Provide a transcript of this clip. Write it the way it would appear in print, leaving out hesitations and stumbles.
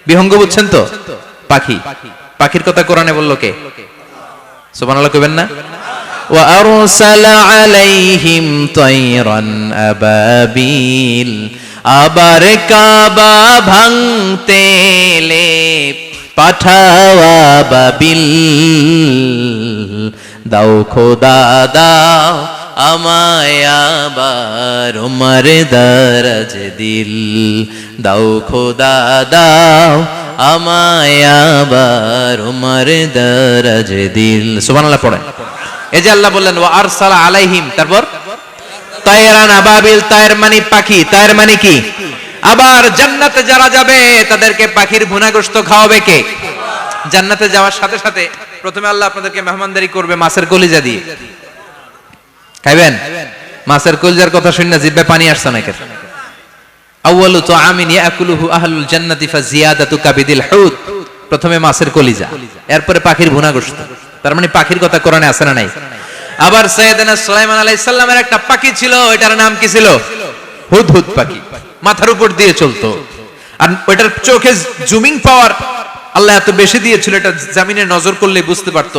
বিহঙ্গ বুঝছেন তো? পাখি, পাখির কথা কোরআনে বললো কে? সুবহানাল্লাহ কইবেন না? ওয়া আরসালা আলাইহিম তায়রান আবাবিল, আবার কাবা ভাঙতে এলে পাঠাওয়া বাবিল, দাও খোদা দাও আমায় আবার উমর দরজ দিল, দাও খোদা দাও আমায় আবার উমর দরজ দিল। সুবহানাল্লাহ পড়ে। এই যে আল্লাহ বললেন ওয়া আরসালা আলাইহিম, তারপর তায়রান আবাবিল, তায়ের মানে পাখি, তায়ের মানে কি? আবার জান্নাতে যারা যাবে তাদেরকে পাখির ভুনা গোশত খাওয়াবে কে? জান্নাতে যাওয়ার সাথে সাথে প্রথমে আল্লাহ আপনাদেরকে মেহমানদারি করবে মাছের কলিজা দিয়ে। খাইবেন? মাছের কলিজার কথা শুনে জিহ্বায় পানি আসছে নাকি? আউয়ালু তুআমিন ইয়াকুলুহু আহলুল জান্নাতি ফাজিয়াদাতু কাবিদিল হুত, প্রথমে মাছের কলিজা, এরপরে পাখির ভুনা গোশত। তার মানে পাখির কথা কোরআনে আছে না নাই? আবার সাইয়েদনা সুলাইমান আলাইহিস সালামের একটা পাখি ছিল, এটার নাম কি ছিল? হুদহুদ পাখি, মাথার উপর দিয়ে চলতো। আর ওটার চোখে জুমিং পাওয়ার আল্লাহ এত বেশি দিয়েছিল, এটা জমিনে নজর করলে বুঝতে পারতো